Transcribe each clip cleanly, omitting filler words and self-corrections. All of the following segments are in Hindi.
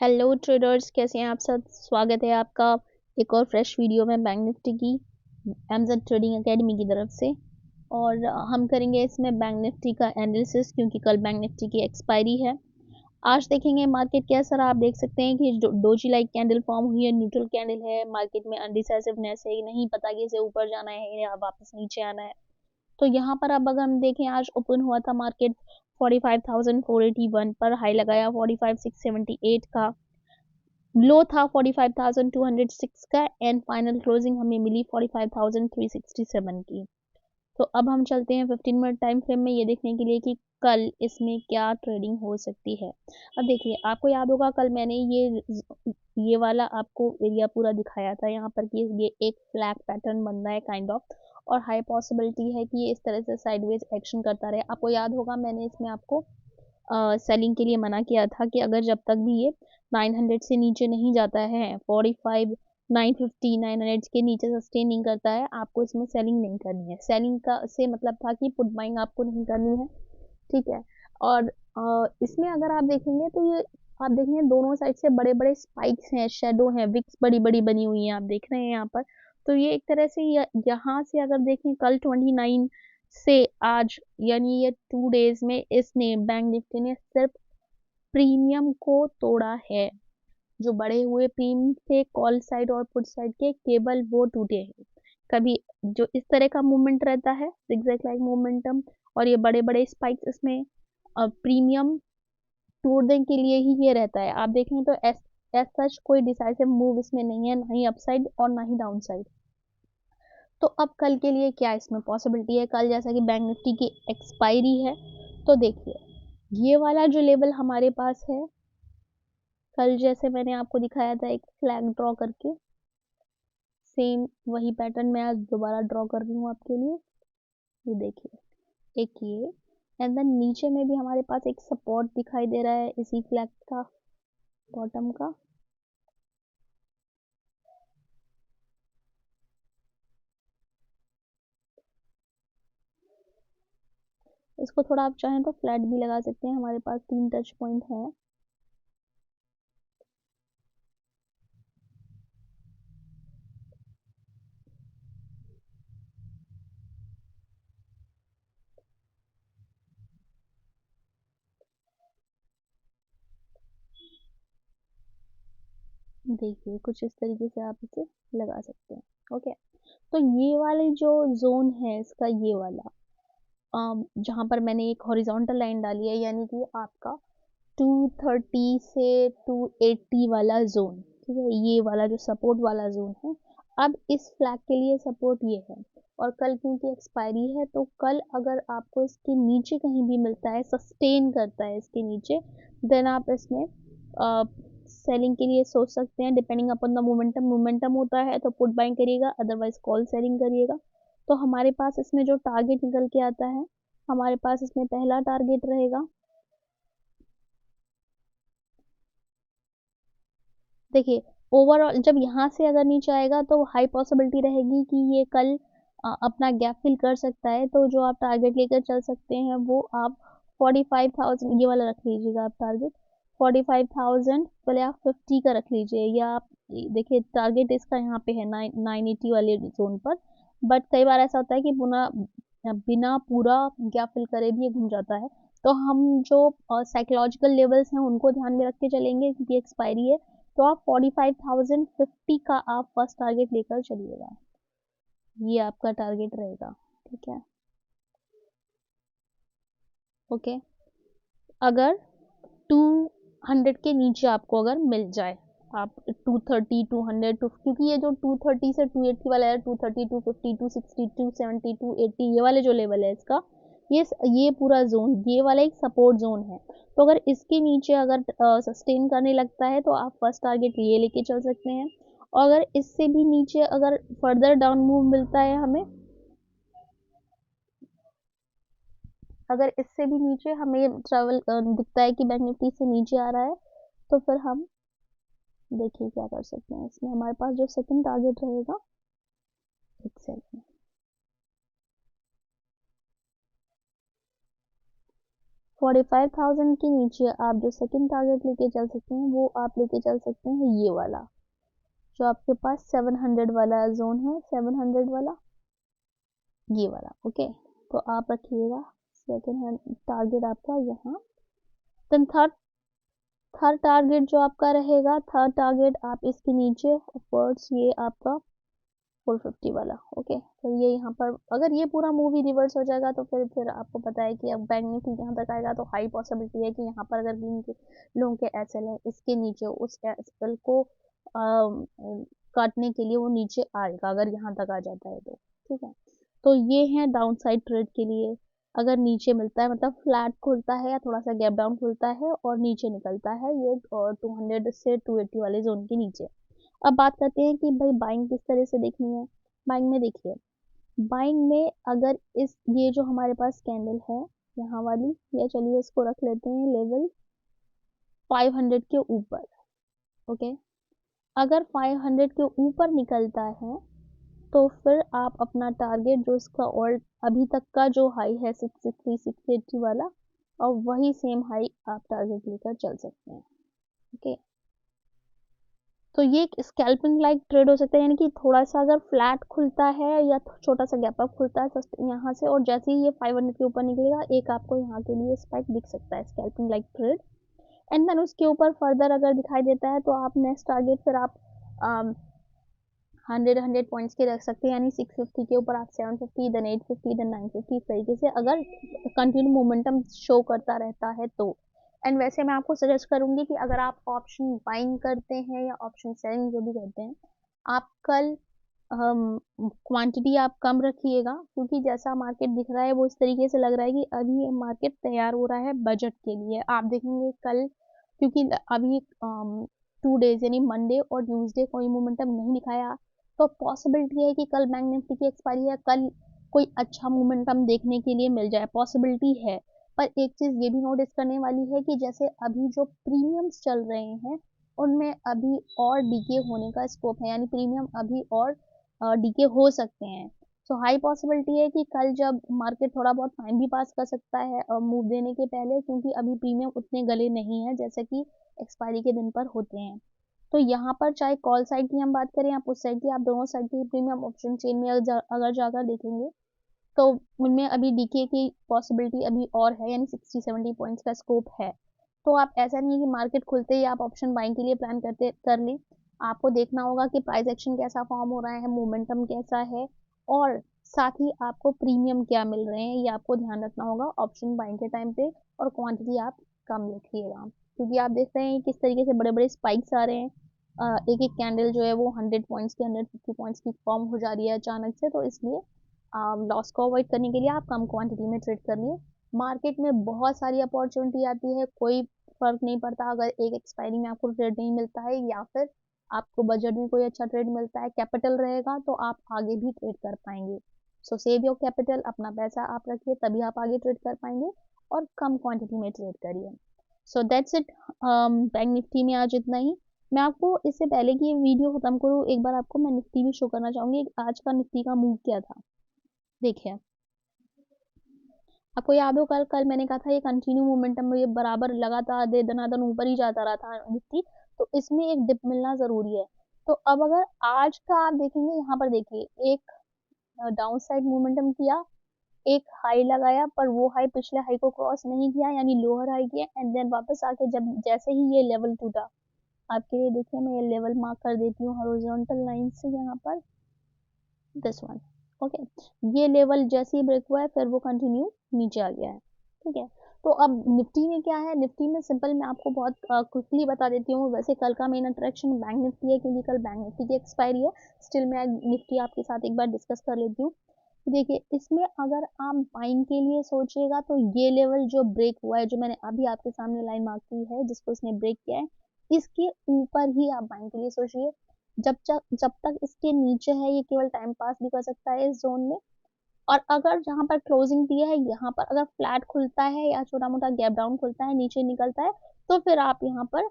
हेलो ट्रेडर्स, कैसे हैं आप सब। स्वागत है आपका एक और फ्रेश वीडियो में बैंक निफ्टी की एमजेड ट्रेडिंग एकेडमी की तरफ से। और हम करेंगे इसमें बैंक निफ्टी का एनालिसिस, क्योंकि कल बैंक निफ्टी की एक्सपायरी है। आज देखेंगे मार्केट कैसा रहा। आप देख सकते हैं कि डोजी लाइक कैंडल फॉर्म हुई है, न्यूट्रल कैंडल है। मार्केट में अनडिसाइसिवनेस है, नहीं पता कि इसे ऊपर जाना है या वापस नीचे आना है। तो यहाँ पर अब अगर हम देखें, आज ओपन हुआ था मार्केट 45,481 पर, हाई लगाया 45,678 का, लो था 45,206 का, एंड फाइनल क्लोजिंग हमें मिली 45,367 की। तो अब हम चलते हैं 15 मिनट टाइम फ्रेम में, ये देखने के लिए कि कल इसमें क्या ट्रेडिंग हो सकती है। अब देखिए, आपको याद होगा कल मैंने ये वाला आपको एरिया पूरा दिखाया था यहाँ पर कि ये एक फ्लैग पैटर्न बन रहा है काइंड ऑफ, और हाई पॉसिबिलिटी है कि ये इस तरह से साइडवेज एक्शन करता रहे। आपको याद होगा मैंने इसमें आपको सेलिंग के लिए मना किया था कि अगर जब तक भी ये 900 से नीचे नहीं जाता है, 45 950 900 के नीचे सस्टेन नहीं करता है, आपको इसमें सेलिंग नहीं करनी है। सेलिंग का से मतलब था कि पुट बाइंग आपको नहीं करनी है, ठीक है। और इसमें अगर आप देखेंगे तो ये आप देखेंगे दोनों साइड से बड़े बड़े स्पाइक्स हैं, शेडो हैं, विक्स बड़ी बड़ी बनी हुई हैं, आप देख रहे हैं यहाँ पर। तो ये एक तरह से यहाँ से अगर देखें कल 29 से आज, यानी ये 2 डेज में इसने बैंक निफ्टी ने सिर्फ प्रीमियम को तोड़ा है। जो बड़े हुए प्रीमियम थे कॉल साइड और पुट साइड के, केवल वो टूटे हैं। कभी जो इस तरह का मूवमेंट रहता है, zigzag लाइक मोमेंटम, और ये बड़े बड़े स्पाइक्स इसमें प्रीमियम तोड़ने के लिए ही ये रहता है। आप देखें तो एस एज सच कोई डिसाइसिव मूव इसमें नहीं है, ना ही अपसाइड और ना ही डाउन साइड। तो अब कल के लिए क्या इसमें पॉसिबिलिटी है। कल जैसा कि बैंक निफ्टी की एक्सपायरी है, तो देखिए ये वाला जो लेवल हमारे पास है, कल जैसे मैंने आपको दिखाया था एक फ्लैग ड्रॉ करके, सेम वही पैटर्न मैं आज दोबारा ड्रॉ कर रही हूँ आपके लिए। ये देखिए, एक ये, एंड देन नीचे में भी हमारे पास एक सपोर्ट दिखाई दे रहा है इसी फ्लैग का, बॉटम का। इसको थोड़ा आप चाहें तो फ्लैट भी लगा सकते हैं, हमारे पास 3 टच पॉइंट है। देखिए कुछ इस तरीके से आप इसे लगा सकते हैं। ओके, तो ये वाले जो जोन है इसका, ये वाला जहाँ पर मैंने एक हॉरिजॉन्टल लाइन डाली है, यानी कि आपका 230 से 280 वाला जोन, ठीक है, ये वाला जो सपोर्ट वाला जोन है। अब इस फ्लैग के लिए सपोर्ट ये है, और कल क्योंकि एक्सपायरी है, तो कल अगर आपको इसके नीचे कहीं भी मिलता है, सस्टेन करता है इसके नीचे, देन आप इसमें सेलिंग के लिए सोच सकते हैं, depending upon the momentum. Momentum होता है तो पुट बाइंग करिएगा, अदरवाइज कॉल सेलिंग करिएगा। तो हमारे पास इसमें जो टारगेट निकल के आता है, हमारे पास इसमें पहला टारगेट रहेगा, देखिए ओवरऑल जब यहाँ से अगर नीचे आएगा तो हाई पॉसिबिलिटी रहेगी कि ये कल अपना गैप फिल कर सकता है। तो जो आप टारगेट लेकर चल सकते हैं वो आप 45,000 ये वाला रख लीजिएगा आप टारगेट, 45,000 पहले आप 50 का रख लीजिए, या आप देखिए टारगेट इसका यहाँ पे है 980 वाले जोन पर। बट कई बार ऐसा होता है कि पुनः बिना पूरा गैप फिल करे भी ये घूम जाता है। तो हम जो साइकोलॉजिकल लेवल्स हैं उनको ध्यान में रख के चलेंगे, क्योंकि एक्सपायरी है। तो आप 45,050 का आप फर्स्ट टारगेट लेकर चलिएगा, ये आपका टारगेट रहेगा, ठीक है। ओके, अगर 200 के नीचे आपको अगर मिल जाए, आप 230 200 क्योंकि ये जो 230 से 280 वाला है, 230 250 260 270 280, ये वाले जो लेवल है इसका, ये पूरा जोन, ये वाला एक सपोर्ट जोन है। तो अगर इसके नीचे अगर सस्टेन करने लगता है तो आप फर्स्ट टारगेट ये लेके चल सकते हैं। और अगर इससे भी नीचे अगर फर्दर डाउन मूव मिलता है हमें, अगर इससे भी नीचे हमें ट्रेवल दिखता है कि बैंक निफ्टी से नीचे आ रहा है, तो फिर हम देखिए क्या कर सकते हैं। इसमें हमारे पास जो सेकंड टारगेट रहेगा, एक सेकंड, 45,000 के नीचे आप जो सेकंड टारगेट लेके चल सकते हैं वो आप लेके चल सकते हैं ये वाला, जो आपके पास 700 वाला जोन है, 700 वाला, ये वाला। ओके, तो आप रखिएगा सेकंड टारगेट आपका यहाँ। देन थर्ड टारगेट जो आपका रहेगा, थर्ड टारगेट आप इसके नीचे अपवर्ड्स, ये आपका 450 वाला। ओके, तो ये यहाँ पर अगर ये पूरा मूवी रिवर्स हो जाएगा तो फिर आपको पता है कि अब बैंक निफ्टी यहाँ तक आएगा तो हाई पॉसिबिलिटी है कि यहाँ पर अगर जिन लोगों के एसएल है इसके नीचे उस एसएल को काटने के लिए वो नीचे आएगा अगर यहाँ तक आ जाता है तो। ठीक है, तो ये है डाउन साइड ट्रेड के लिए। अगर नीचे मिलता है मतलब फ्लैट खुलता है या थोड़ा सा गैप डाउन खुलता है और नीचे निकलता है ये 200 से 280 वाले जोन के नीचे। अब बात करते हैं कि भाई बाइंग किस तरह से देखनी है। बाइंग में देखिए, बाइंग में अगर ये जो हमारे पास कैंडल है यहाँ वाली, या चलिए इसको रख लेते हैं लेवल 500 के ऊपर। ओके, अगर 500 के ऊपर निकलता है तो फिर आप अपना टारगेट जो इसका और अभी तक का जो हाई है 660 680 वाला, और वही सेम हाई आप टारगेट लेकर चल सकते हैं। ओके, तो ये एक स्कैल्पिंग लाइक ट्रेड हो सकता है, यानी कि थोड़ा सा अगर फ्लैट खुलता है या छोटा सा गैप अप खुलता है यहाँ से, और जैसे ही ये 500 के ऊपर निकलेगा एक आपको यहाँ के लिए स्पाइक दिख सकता है, scalping like trade. And then उसके ऊपर फर्दर अगर दिखाई देता है तो आप नेक्स्ट टारगेट फिर आप 100 पॉइंट्स के रख सकते हैं, यानी 650 के ऊपर आप 750, देन 850, देन 950, इस तरीके से अगर कंटिन्यू मोमेंटम शो करता रहता है तो। एंड वैसे मैं आपको सजेस्ट करूंगी कि अगर आप ऑप्शन बाइंग करते हैं या ऑप्शन सेलिंग जो भी करते हैं, आप कल क्वांटिटी आप कम रखिएगा, क्योंकि जैसा मार्केट दिख रहा है वो इस तरीके से लग रहा है कि अभी मार्केट तैयार हो रहा है बजट के लिए। आप देखेंगे कल, क्योंकि अभी 2 डेज यानी मंडे और ट्यूसडे कोई मोमेंटम नहीं दिखाया, तो पॉसिबिलिटी है कि कल बैंक निफ्टी की एक्सपायरी है, कल कोई अच्छा मोमेंटम देखने के लिए मिल जाए, पॉसिबिलिटी है। पर एक चीज ये भी नोटिस करने वाली है कि जैसे अभी जो प्रीमियम्स चल रहे हैं उनमें अभी और डीके होने का स्कोप है, यानी प्रीमियम अभी और डीके हो सकते हैं। सो हाई पॉसिबिलिटी है कि कल जब मार्केट थोड़ा बहुत टाइम भी पास कर सकता है मूव देने के पहले, क्योंकि अभी प्रीमियम उतने गले नहीं है जैसे कि एक्सपायरी के दिन पर होते हैं। तो यहाँ पर चाहे कॉल साइड की हम बात करें या पुट साइड की, आप दोनों साइड की प्रीमियम ऑप्शन चेन में अगर जाकर देखेंगे तो उनमें अभी डीके की पॉसिबिलिटी अभी और है, यानी 60-70 पॉइंट्स का स्कोप है। तो आप ऐसा नहीं है कि मार्केट खुलते ही आप ऑप्शन बाइंग के लिए प्लान कर लें, आपको देखना होगा कि प्राइस एक्शन कैसा फॉर्म हो रहा है, मोमेंटम कैसा है, और साथ ही आपको प्रीमियम क्या मिल रहे हैं, ये आपको ध्यान रखना होगा ऑप्शन बाइंग के टाइम पे। और क्वांटिटी आप कम रखिएगा, क्योंकि आप देख रहे हैं किस तरीके से बड़े बड़े स्पाइक्स आ रहे हैं। एक एक कैंडल जो है वो 100 पॉइंट्स की 150 पॉइंट्स की फॉर्म हो जा रही है अचानक से, तो इसलिए लॉस को अवॉइड करने के लिए आप कम क्वांटिटी में ट्रेड कर लिए। मार्केट में बहुत सारी अपॉर्चुनिटी आती है, कोई फर्क नहीं पड़ता अगर एक एक्सपायरी में आपको ट्रेड नहीं मिलता है या फिर आपको बजट में कोई अच्छा ट्रेड मिलता है, कैपिटल रहेगा तो आप आगे भी ट्रेड कर पाएंगे। सो सेव योर कैपिटल, अपना पैसा आप रखिए तभी आप आगे ट्रेड कर पाएंगे, और कम क्वांटिटी में ट्रेड करिए। So that's it, bank Nifty में आज इतना ही। मैं आपको इससे पहले कि ये वीडियो खत्म करूँ एक बार आपको मैं निफ्टी भी शो करना चाहूंगी, आज का निफ्टी का मूव क्या था। देखिए, आपको याद हो कल कल मैंने कहा था ये कंटिन्यू मोमेंटम में ये बराबर लगातार दे दनादन ऊपर ही जाता रहा था निफ्टी, तो इसमें एक डिप मिलना जरूरी है। तो अब अगर आज का आप देखेंगे, यहाँ पर देखिए एक डाउन साइड मोमेंटम किया, एक हाई लगाया, पर वो हाई पिछले हाई को क्रॉस नहीं किया, यानी लोअर हाई किया, एंड देन वापस आके जब जैसे ही ये लेवल टूटा, आपके लिए देखिए मैं ये लेवल मार्क कर देती हूँ हॉरिजॉन्टल लाइन से यहाँ पर, दिस वन। ओके, ये लेवल जैसे ही ब्रेक हुआ है फिर वो कंटिन्यू नीचे आ गया है। ठीक है, तो अब निफ्टी में क्या है, निफ्टी में सिंपल मैं आपको बहुत क्विकली बता देती हूँ। वैसे कल का मेन अट्रैक्शन बैंक निफ्टी है, क्योंकि कल बैंक निफ्टी की एक्सपायरी है। स्टिल मैं निफ्टी आपके साथ एक बार डिस्कस कर लेती हूँ। देखिए, इसमें अगर आप बाइंग के लिए सोचिएगा तो ये लेवल जो ब्रेक हुआ है, जो मैंने अभी आपके सामने लाइन मार्क की है जिसको इसने ब्रेक किया है, इसके ऊपर ही आप बाइंग के लिए सोचिए। जब तक इसके नीचे है ये केवल टाइम पास भी कर सकता है इस जोन में। और अगर जहां पर क्लोजिंग दिया है यहाँ पर अगर फ्लैट खुलता है या छोटा मोटा गैप डाउन खुलता है, नीचे निकलता है, तो फिर आप यहाँ पर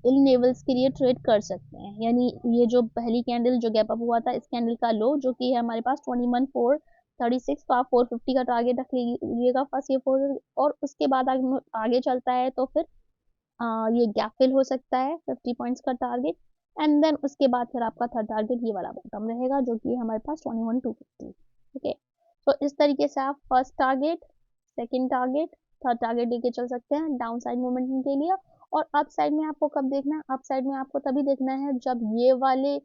इन लेवल्स के लिए ट्रेड कर सकते हैं। यानी ये जो पहली कैंडल जो गैप अप हुआ था, इस कैंडल का लो जो कि है हमारे पास 21,4 36, तो आप 450 का टारगेट रख लीजिएगा फर्स्ट ये 4, और उसके बाद आगे चलता है तो फिर ये गैप फिल हो सकता है 50 पॉइंट्स का टारगेट, एंड देन उसके बाद फिर आपका थर्ड टारगेट ये वाला बॉटम रहेगा जो कि हमारे पास 21,250। ओके, तो इस तरीके से आप first target, second target, third target लेके चल सकते हैं डाउन साइड मोमेंटम के लिए। और अप साइड में आपको कब देखना है? अप साइड में आपको तभी देखना है जब ये वाले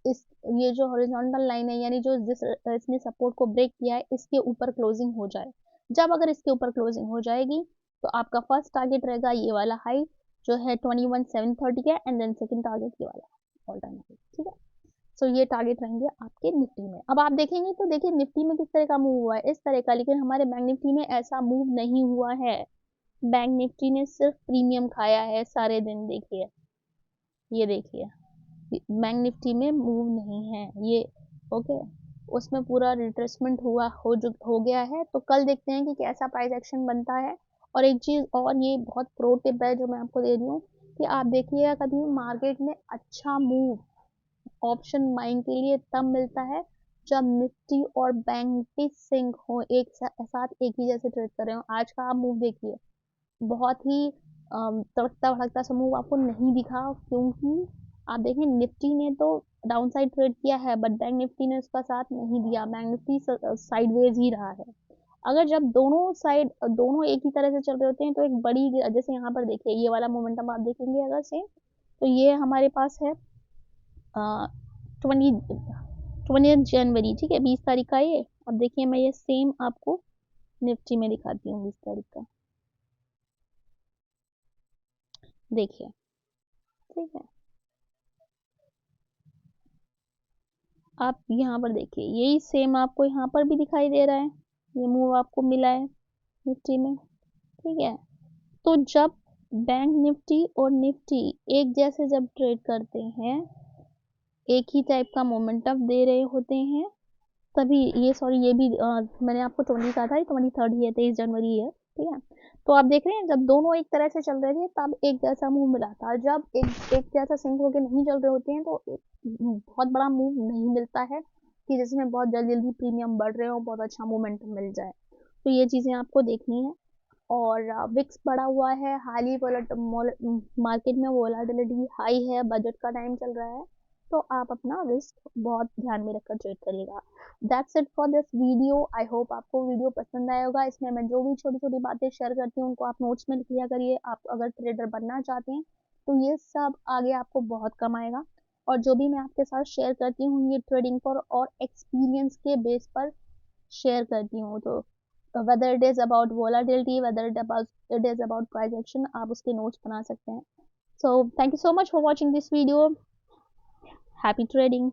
इस ये जो हॉरिजॉन्टल लाइन है, यानी जो जिस इसने सपोर्ट को ब्रेक किया है, इसके ऊपर क्लोजिंग हो जाए। जब अगर इसके ऊपर क्लोजिंग हो जाएगी तो आपका फर्स्ट टारगेट रहेगा ये वाला हाई जो है 21,730 का, एंड देन सेकंड टारगेट ये वाला ऑल टाइम हाई। ठीक है, सो ये टारगेट रहेंगे आपके निफ्टी में। अब आप देखेंगे तो देखिए निफ्टी में किस तरह का मूव हुआ है, इस तरह का, लेकिन हमारे बैंक निफ्टी में ऐसा मूव नहीं हुआ है। बैंक निफ्टी ने सिर्फ प्रीमियम खाया है सारे दिन। देखिए, ये देखिए, बैंक निफ्टी में मूव नहीं है ये। ओके, उसमें पूरा रिट्रेसमेंट हो गया है। तो कल देखते हैं कि कैसा प्राइस एक्शन बनता है। और एक चीज़ और, ये बहुत प्रो टिप है जो मैं आपको दे रही हूँ, कि आप देखिएगा कभी मार्केट में अच्छा मूव ऑप्शन बाइंग के लिए तब मिलता है जब निफ्टी और बैंक निफ्टी सिंक हो, एक साथ एक ही जैसे ट्रेड कर रहे हो। आज का आप मूव देखिए, बहुत ही तड़कता भड़कता सा मूव आपको नहीं दिखा, क्योंकि आप देखें निफ्टी ने तो डाउन साइड ट्रेड किया है, बट बैंक निफ्टी ने उसका साथ नहीं दिया। बैंक निफ्टी साइडवेज ही रहा है। अगर जब दोनों एक ही तरह से चल रहे होते हैं तो एक बड़ी, जैसे यहाँ पर देखिए ये वाला मोमेंटम आप देखेंगे अगर से, तो ये हमारे पास है 20 जनवरी, ठीक है, 20 तारीख का ये। अब देखिए मैं ये सेम आपको निफ्टी में दिखाती हूँ 20 तारीख का। देखिए, ठीक है, आप यहाँ पर देखिए यही सेम आपको यहाँ पर भी दिखाई दे रहा है, ये मूव आपको मिला है निफ्टी में। ठीक है, तो जब बैंक निफ्टी और निफ्टी एक जैसे जब ट्रेड करते हैं, एक ही टाइप का मोमेंटम दे रहे होते हैं, तभी ये, सॉरी ये भी मैंने आपको 20 कहा था, 23 ही है, 23 जनवरी है। ठीक है, तो आप देख रहे हैं जब दोनों एक तरह से चल रहे थे तब एक जैसा मूव मिला था। जब एक जैसा सिंक होके नहीं चल रहे होते हैं तो एक बहुत बड़ा मूव नहीं मिलता है कि जिसमें बहुत जल्दी जल्दी प्रीमियम बढ़ रहे हो, बहुत अच्छा मोमेंटम मिल जाए। तो ये चीज़ें आपको देखनी है। और विक्स बढ़ा हुआ है, हाली मार्केट में वोलाटिलिटी हाई है, बजट का टाइम चल रहा है, तो आप अपना रिस्क बहुत ध्यान में रखकर ट्रेड करिएगा। That's it for this video. I hope आपको वीडियो पसंद आया होगा। इसमें मैं जो भी छोटी छोटी बातें शेयर करती हूँ उनको आप नोट्स में लिख लिया करिए। आप अगर ट्रेडर बनना चाहते हैं तो ये सब आगे आपको बहुत कम आएगा। और जो भी मैं आपके साथ शेयर करती हूँ ये ट्रेडिंग पर और एक्सपीरियंस के बेस पर शेयर करती हूँ। तो whether it is about volatility, whether it is about price action, आप उसके notes बना सकते हैं। So thank you so much for watching this video. Happy trading.